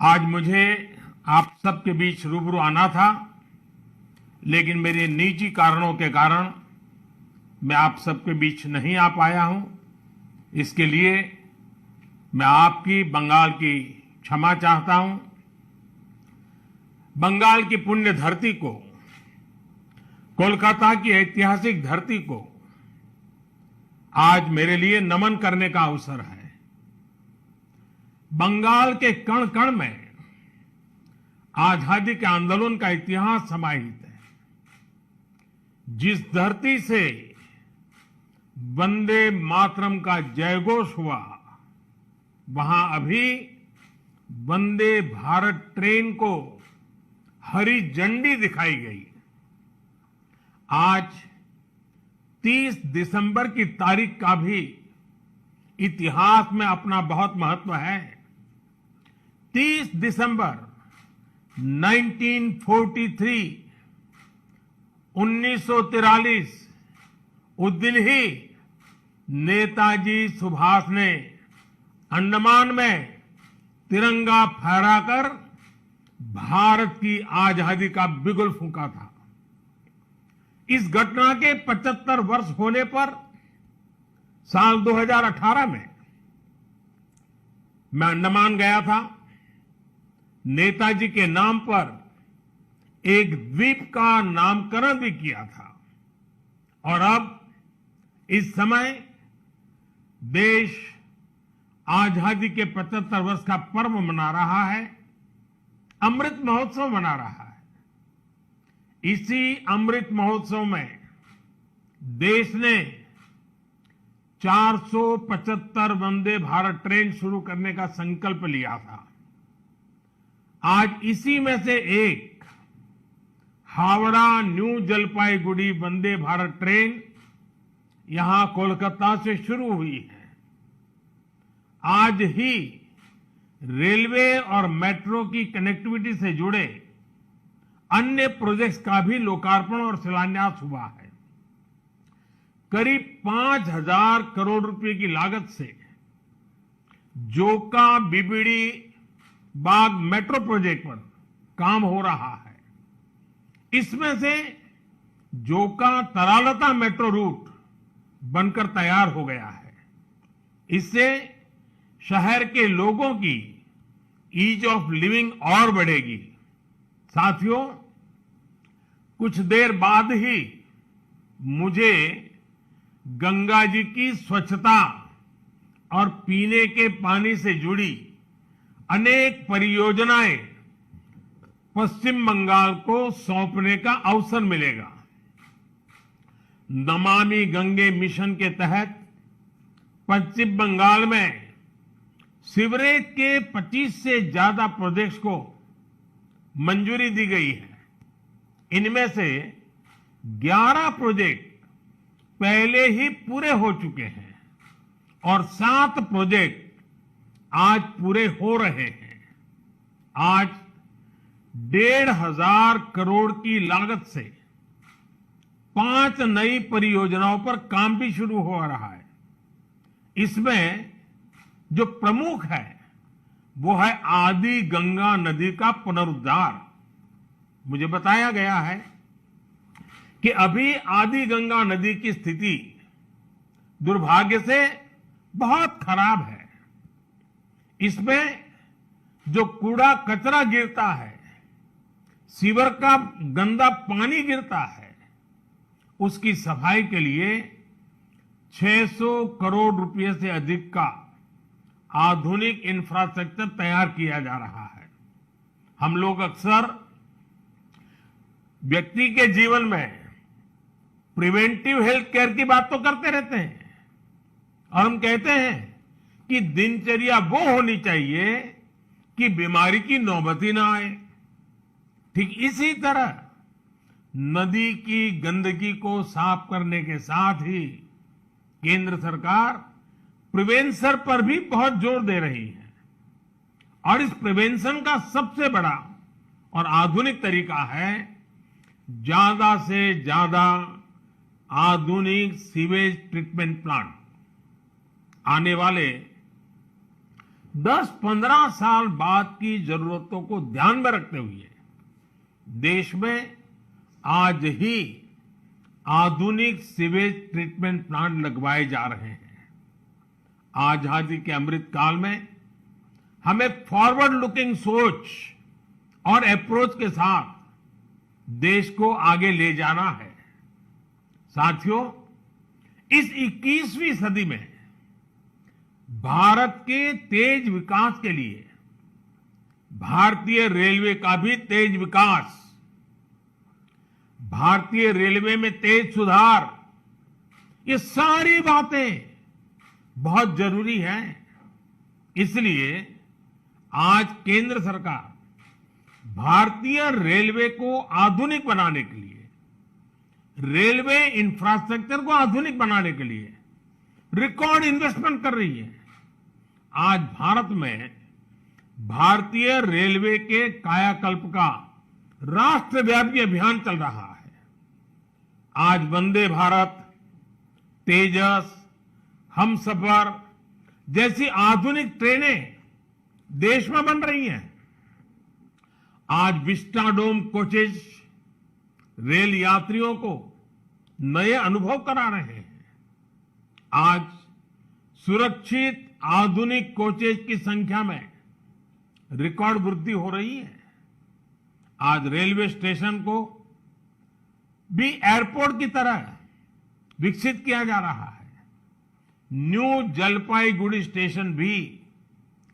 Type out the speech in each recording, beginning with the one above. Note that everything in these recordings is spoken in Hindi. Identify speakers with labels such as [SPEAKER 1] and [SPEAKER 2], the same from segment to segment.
[SPEAKER 1] आज मुझे आप सबके बीच रूबरू आना था, लेकिन मेरे निजी कारणों के कारण मैं आप सबके बीच नहीं आ पाया हूं। इसके लिए मैं आपकी बंगाल की क्षमा चाहता हूं। बंगाल की पुण्य धरती को, कोलकाता की ऐतिहासिक धरती को आज मेरे लिए नमन करने का अवसर है। बंगाल के कण कण में आजादी के आंदोलन का इतिहास समाहित है। जिस धरती से वंदे मातरम का जयघोष हुआ, वहां अभी वंदे भारत ट्रेन को हरी झंडी दिखाई गई। आज 30 दिसंबर की तारीख का भी इतिहास में अपना बहुत महत्व है। 30 दिसंबर 1943 उस दिन ही नेताजी सुभाष ने अंडमान में तिरंगा फहराकर भारत की आजादी का बिगुल फूंका था। इस घटना के 75 वर्ष होने पर साल 2018 में मैं अंडमान गया था। नेताजी के नाम पर एक द्वीप का नामकरण भी किया था। और अब इस समय देश आजादी के 75 वर्ष का पर्व मना रहा है, अमृत महोत्सव मना रहा है। इसी अमृत महोत्सव में देश ने 475 वंदे भारत ट्रेन शुरू करने का संकल्प लिया था। आज इसी में से एक हावड़ा न्यू जलपाईगुड़ी वंदे भारत ट्रेन यहां कोलकाता से शुरू हुई है। आज ही रेलवे और मेट्रो की कनेक्टिविटी से जुड़े अन्य प्रोजेक्ट्स का भी लोकार्पण और शिलान्यास हुआ है। करीब 5,000 करोड़ रुपए की लागत से जोका बीबीडी बाग मेट्रो प्रोजेक्ट पर काम हो रहा है। इसमें से जोका तरालता मेट्रो रूट बनकर तैयार हो गया है। इससे शहर के लोगों की ईज ऑफ लिविंग और बढ़ेगी। साथियों, कुछ देर बाद ही मुझे गंगा जी की स्वच्छता और पीने के पानी से जुड़ी अनेक परियोजनाएं पश्चिम बंगाल को सौंपने का अवसर मिलेगा। नमामि गंगे मिशन के तहत पश्चिम बंगाल में सीवरेज के 25 से ज्यादा प्रोजेक्ट्स को मंजूरी दी गई है। इनमें से 11 प्रोजेक्ट पहले ही पूरे हो चुके हैं और 7 प्रोजेक्ट आज पूरे हो रहे हैं। आज 1,500 करोड़ की लागत से 5 नई परियोजनाओं पर काम भी शुरू हो रहा है। इसमें जो प्रमुख है वो है आदि गंगा नदी का पुनरुद्धार। मुझे बताया गया है कि अभी आदि गंगा नदी की स्थिति दुर्भाग्य से बहुत खराब है। इसमें जो कूड़ा कचरा गिरता है, सीवर का गंदा पानी गिरता है, उसकी सफाई के लिए 600 करोड़ रुपए से अधिक का आधुनिक इंफ्रास्ट्रक्चर तैयार किया जा रहा है। हम लोग अक्सर व्यक्ति के जीवन में प्रिवेंटिव हेल्थ केयर की बात तो करते रहते हैं और हम कहते हैं कि दिनचर्या वो होनी चाहिए कि बीमारी की नौबत ही ना आए। ठीक इसी तरह नदी की गंदगी को साफ करने के साथ ही केंद्र सरकार प्रिवेंशन पर भी बहुत जोर दे रही है। और इस प्रिवेंशन का सबसे बड़ा और आधुनिक तरीका है ज्यादा से ज्यादा आधुनिक सीवेज ट्रीटमेंट प्लांट। आने वाले 10-15 साल बाद की जरूरतों को ध्यान में रखते हुए देश में आज ही आधुनिक सीवेज ट्रीटमेंट प्लांट लगवाए जा रहे हैं। आजादी के अमृत काल में हमें फॉरवर्ड लुकिंग सोच और अप्रोच के साथ देश को आगे ले जाना है। साथियों, इस 21वीं सदी में भारत के तेज विकास के लिए भारतीय रेलवे का भी तेज विकास, भारतीय रेलवे में तेज सुधार, ये सारी बातें बहुत जरूरी हैं। इसलिए आज केंद्र सरकार भारतीय रेलवे को आधुनिक बनाने के लिए, रेलवे इंफ्रास्ट्रक्चर को आधुनिक बनाने के लिए रिकॉर्ड इन्वेस्टमेंट कर रही है। आज भारत में भारतीय रेलवे के कायाकल्प का राष्ट्रव्यापी अभियान चल रहा है। आज वंदे भारत, तेजस, हमसफर जैसी आधुनिक ट्रेनें देश में बन रही हैं। आज विस्टाडोम कोचेज रेल यात्रियों को नए अनुभव करा रहे हैं। आज सुरक्षित आधुनिक कोचेज की संख्या में रिकॉर्ड वृद्धि हो रही है। आज रेलवे स्टेशन को भी एयरपोर्ट की तरह विकसित किया जा रहा है। न्यू जलपाईगुड़ी स्टेशन भी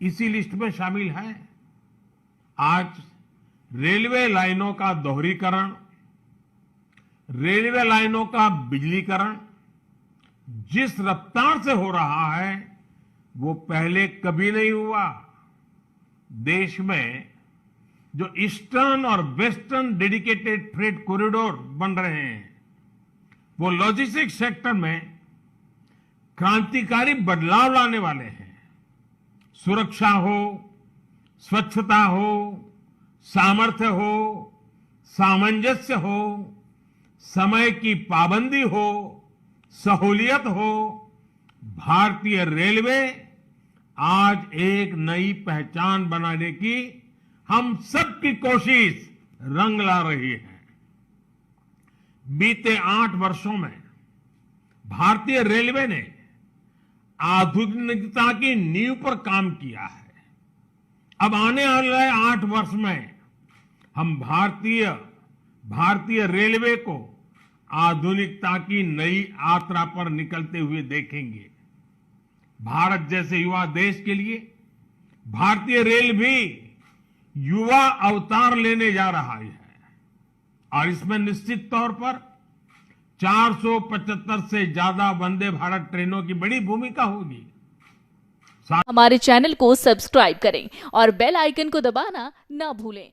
[SPEAKER 1] इसी लिस्ट में शामिल है। आज रेलवे लाइनों का दोहरीकरण, रेलवे लाइनों का बिजलीकरण जिस रफ्तार से हो रहा है वो पहले कभी नहीं हुआ। देश में जो ईस्टर्न और वेस्टर्न डेडिकेटेड फ्रेट कॉरिडोर बन रहे हैं वो लॉजिस्टिक्स सेक्टर में क्रांतिकारी बदलाव लाने वाले हैं। सुरक्षा हो, स्वच्छता हो, सामर्थ्य हो, सामंजस्य हो, समय की पाबंदी हो, सहूलियत हो, भारतीय रेलवे आज एक नई पहचान बनाने की हम सबकी कोशिश रंग ला रही है। बीते 8 वर्षों में भारतीय रेलवे ने आधुनिकता की नींव पर काम किया है। अब आने वाले 8 वर्ष में हम भारतीय रेलवे को आधुनिकता की नई यात्रा पर निकलते हुए देखेंगे। भारत जैसे युवा देश के लिए भारतीय रेल भी युवा अवतार लेने जा रहा है और इसमें निश्चित तौर पर 475 से ज्यादा वंदे भारत ट्रेनों की बड़ी भूमिका होगी।
[SPEAKER 2] हमारे चैनल को सब्सक्राइब करें और बेल आइकन को दबाना ना भूलें।